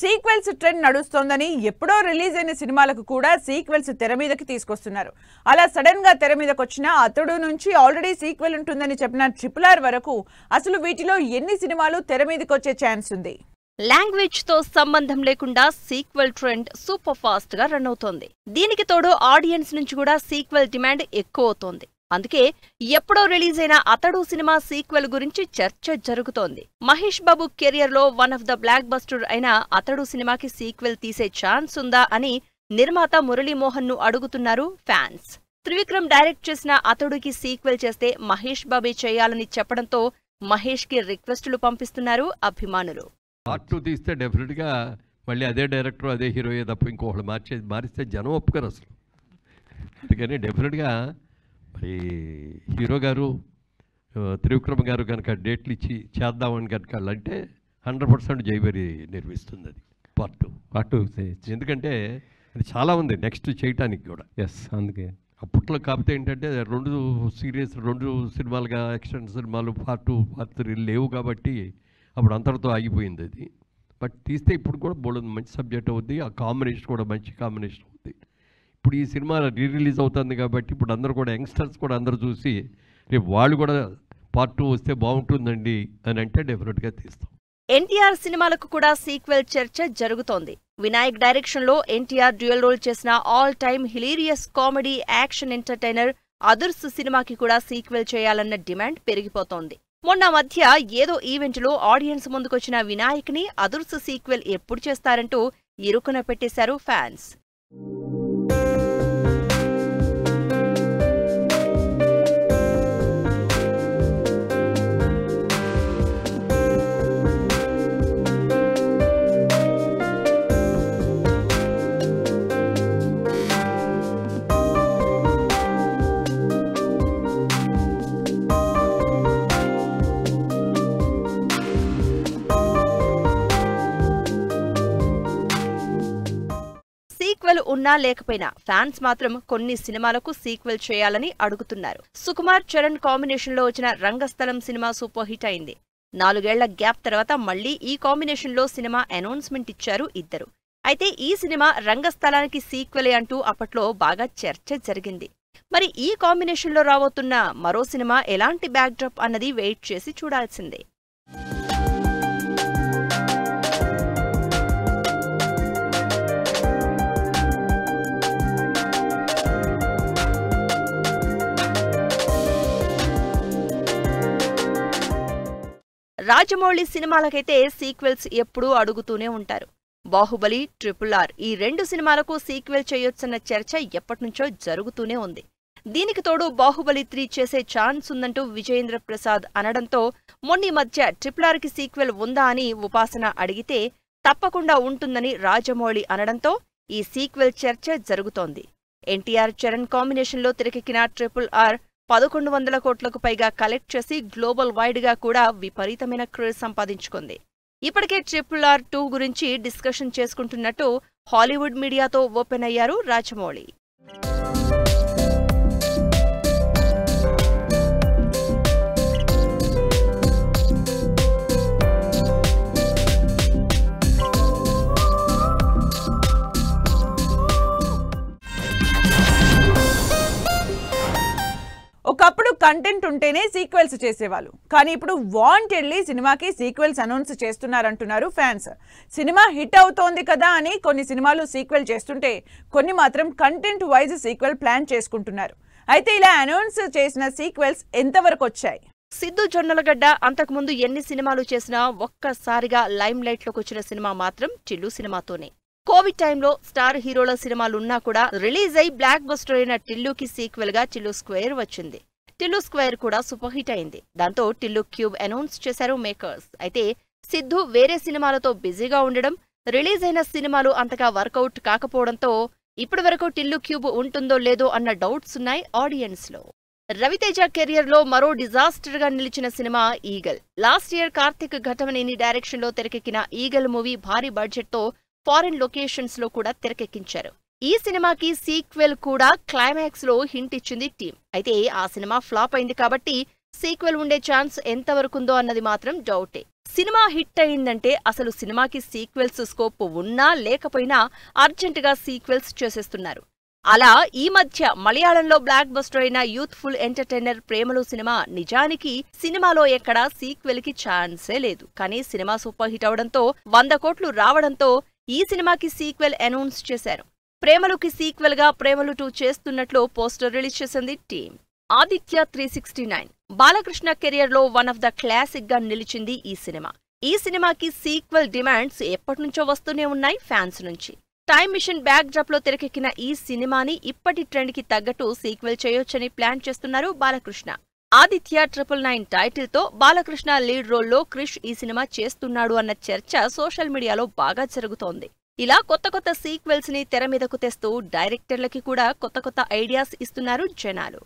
Sequels trend నడుస్తోందని ఎప్పుడో release అయిన సినిమాలకు కూడా సీక్వెల్స్ తెర మీదకి తీసుకొస్తున్నారు. అలా సడన్ గా తెర మీదకి వచ్చిన అతడు నుంచి ఆల్రెడీ సీక్వెల్ ఉంటుందని చెప్పిన RRR వరకు అసలు వీటిలో ఎన్ని సినిమాలు తెర మీదకి వచ్చే ఛాన్స్ ఉంది? లాంగ్వేజ్ తో సంబంధం లేకుండా సీక్వెల్ ట్రెండ్ సూపర్ ఫాస్ట్ గా రన్ అవుతోంది. దీనికి తోడు ఆడియన్స్ నుంచి కూడా సీక్వెల్ డిమాండ్ ఎక్కువ అవుతోంది. అందుకే ఎప్పుడో రిలీజ్ అయిన అతడు సినిమా సీక్వెల్ గురించి చర్చ జరుగుతోంది. మహేష్ బాబు కెరియర్ లో one of the block buster అయిన అతడు సినిమాకి సీక్వెల్ తీసే ఛాన్స్ ఉందా అని నిర్మాత మురళీమోహన్ ను అడుగుతున్నారు ఫ్యాన్స్. త్రివిక్రమ్ డైరెక్ట్ చేసిన అతడుకి సీక్వెల్ చేస్తే మహేష్ బాబే చేయాలని చెప్పడంతో మహేష్ కి రిక్వెస్టులు పంపిస్తున్నారు అభిమానులు. పార్ట్ 2 తీస్తే డెఫినెట్ గా మళ్ళీ అదే డైరెక్టర్ అదే హీరోయే తప్ప ఇంకొకళ్ళు మారిస్తే జనం ఒప్పుకోరు అసలు. అందుకని డెఫినెట్ గా మరి హీరో గారు త్రివిక్రమ్ గారు కనుక డేట్లు ఇచ్చి చేద్దామని కనుక అంటే 100% జైబరి నిర్మిస్తుంది అది పార్ట్ 2. ఎందుకంటే అది చాలా ఉంది నెక్స్ట్ చేయటానికి కూడా. అందుకే అప్పట్లో కాకపోతే ఏంటంటే 2 సినిమాలుగా యాక్షన్ సినిమాలు పార్ట్ 2 పార్ట్ 3 లేవు కాబట్టి అప్పుడు అంతటితో ఆగిపోయింది అది. బట్ తీస్తే ఇప్పుడు కూడా బోల్డ్ మంచి సబ్జెక్ట్ అవుద్ది, ఆ కాంబినేషన్ కూడా మంచి కాంబినేషన్ అవుద్ది. ఇప్పుడు ఈ సినిమా రిలీజ్ అవుతుంది కాబట్టి ఇప్పుడు అందరూ కూడా యంగ్స్టర్స్ కూడా అందరూ చూసి రేపు వాళ్ళు కూడా పార్ట్ 2 వస్తే బాగుంటుందండి అని అంటే డెఫినెట్గా తీస్తాం. ఎన్టీఆర్ సినిమాలకు కూడా సీక్వెల్ చర్చ జరుగుతోంది. వినాయక్ డైరెక్షన్ లో ఎన్టీఆర్ డ్యూయల్ రోల్ చేసిన all time hilarious comedy action entertainer Adhurs సినిమాకి కూడా సీక్వెల్ చేయాలన్న డిమాండ్ పెరిగిపోతోంది. మొన్న మధ్య ఏదో ఈవెంట్ లో ఆడియన్స్ ముందుకొచ్చిన వినాయక్ ని అదుర్స్ సీక్వెల్ ఎప్పుడు చేస్తారంటూ ఇరుకున పెట్టేశారు ఫ్యాన్స్. సీక్వెల్ ఉన్నా లేకపోయినా ఫ్యాన్స్ మాత్రం కొన్ని సినిమాలకు సీక్వెల్ చేయాలని అడుగుతున్నారు. సుకుమార్ చరణ్ కాంబినేషన్ లో వచ్చిన రంగస్థలం సినిమా సూపర్ హిట్ అయింది. 4 ఏళ్ల గ్యాప్ తర్వాత మళ్లీ ఈ కాంబినేషన్ లో సినిమా అనౌన్స్మెంట్ ఇచ్చారు ఇద్దరు. అయితే ఈ సినిమా రంగస్థలానికి సీక్వెలే అంటూ అప్పట్లో బాగా చర్చ జరిగింది. మరి ఈ కాంబినేషన్ లో రాబోతున్న మరో సినిమా ఎలాంటి బ్యాక్ డ్రాప్ అన్నది వెయిట్ చేసి చూడాల్సిందే. రాజమౌళి సినిమాలకైతే సీక్వెల్స్ ఎప్పుడూ అడుగుతూనే ఉంటారు. బాహుబలి, RRR ఈ 2 సినిమాలకు సీక్వెల్ చేయొచ్చన్న చర్చ ఎప్పటినుంచో జరుగుతూనే ఉంది. దీనికి తోడు బాహుబలి 3 చేసే ఛాన్స్ ఉందంటూ విజయేంద్ర ప్రసాద్ అనడంతో మొన్నీ మధ్య RRRకి సీక్వెల్ ఉందా అని ఉపాసన అడిగితే తప్పకుండా ఉంటుందని రాజమౌళి అనడంతో ఈ సీక్వెల్ చర్చ జరుగుతోంది. ఎన్టీఆర్ చరణ్ కాంబినేషన్లో తెరకెక్కిన RRR 1100 కోట్లకు పైగా కలెక్ట్ చేసి గ్లోబల్ వైడ్ గా కూడా విపరీతమైన క్రేజ్ సంపాదించుకుంది. ఇప్పటికే RRR 2 గురించి డిస్కషన్ చేసుకుంటున్నట్టు హాలీవుడ్ మీడియాతో ఓపెన్ అయ్యారు రాజమౌళి. ఒకప్పుడు కంటెంట్ ఉంటేనే సీక్వెల్స్ చేసేవాళ్ళు, కానీ ఇప్పుడు వాంటెడ్లీ సినిమాకి సీక్వెల్స్ అనౌన్స్ చేస్తున్నారంటున్నారు ఫ్యాన్స్. సినిమా హిట్ అవుతోంది కదా అని కొన్ని సినిమాలు సీక్వెల్ చేస్తుంటే కొన్ని మాత్రం కంటెంట్ వైజ్ సీక్వెల్ ప్లాన్ చేసుకుంటున్నారు. అయితే ఇలా అనౌన్స్ చేసిన సీక్వెల్స్ ఎంతవరకు వచ్చాయి? సిద్ధు జొన్నలగడ్డ అంతకుముందు ఎన్ని సినిమాలు చేసినా ఒక్కసారిగా లైమ్ లైట్ లోకి వచ్చిన సినిమా మాత్రం టిల్లు సినిమాతోనే. కోవిడ్ టైంలో స్టార్ హీరోల సినిమాలున్నా కూడా రిలీజ్ అయి బ్లాక్ బస్టర్ అయిన టిల్లుకి సీక్వెల్ గా టిల్లు స్క్వేర్ వచ్చింది. టిల్లు స్క్వేర్ కూడా సూపర్ హిట్ అయింది. దాంతో టిల్లు క్యూబ్ అనౌన్స్ చేశారు మేకర్స్. అయితే సిద్ధు వేరే సినిమాలతో బిజీగా ఉండడం, రిలీజ్ అయిన సినిమాలు అంతగా వర్కౌట్ కాకపోవడంతో ఇప్పటి వరకు టిల్లు క్యూబ్ ఉంటుందో లేదో అన్న డౌట్స్ ఉన్నాయి ఆడియన్స్ లో. రవితేజ కెరియర్ లో మరో డిజాస్టర్ గా నిలిచిన cinema eagle. Last year Karthik Ghattamaneni direction లో తెరకెక్కిన ఈగల్ మూవీ భారీ బడ్జెట్ తో ఫారిన్ లొకేషన్స్ లో కూడా తెరకెక్కించారు. ఈ సినిమాకి సీక్వెల్ కూడా క్లైమాక్స్ లో హింట్ ఇచ్చింది టీం. అయితే ఆ సినిమా ఫ్లాప్ అయింది కాబట్టి సీక్వెల్ ఉండే ఛాన్స్ ఎంతవరకుందో అన్నది మాత్రం డౌటే. సినిమా హిట్ అయిందంటే అసలు సినిమాకి సీక్వెల్స్ స్కోప్ ఉన్నా లేకపోయినా అర్జెంటుగా సీక్వెల్స్ చేసేస్తున్నారు. అలా ఈ మధ్య మలయాళంలో బ్లాక్ బస్టర్ అయిన యూత్ఫుల్ ఎంటర్టైనర్ ప్రేమలు సినిమా నిజానికి సినిమాలో ఎక్కడా సీక్వెల్ కి ఛాన్సే లేదు. కానీ సినిమా సూపర్ హిట్ అవడంతో 100 కోట్లు రావడంతో ఈ సినిమాకి సీక్వెల్ అనౌన్స్ చేశారు. ప్రేమలుకి సీక్వెల్ గా ప్రేమలు 2 చేస్తున్నట్లు పోస్టర్ రిలీజ్ చేసింది టీమ్. ఆదిత్య 369 బాలకృష్ణ కెరియర్ లో వన్ ఆఫ్ ద క్లాసిక్ గా నిలిచింది ఈ సినిమా. ఈ సినిమాకి సీక్వెల్ డిమాండ్స్ ఎప్పటినుంచో వస్తూనే ఉన్నాయి ఫ్యాన్స్ నుంచి. టైమ్ మిషన్ బ్యాక్ డ్రాప్ లో తెరకెక్కిన ఈ సినిమాని ఇప్పటి ట్రెండ్ కి తగ్గట్టు సీక్వెల్ చేయొచ్చని ప్లాన్ చేస్తున్నారు బాలకృష్ణ. ఆదిత్య 999 టైటిల్ తో బాలకృష్ణ లీడ్ రోల్లో క్రిష్ ఈ సినిమా చేస్తున్నాడు అన్న చర్చ సోషల్ మీడియాలో బాగా జరుగుతోంది. ఇలా కొత్త సీక్వెల్స్ ని తెర మీదకు తెస్తూ డైరెక్టర్లకి కూడా కొత్త ఐడియాస్ ఇస్తున్నారు జనాలు.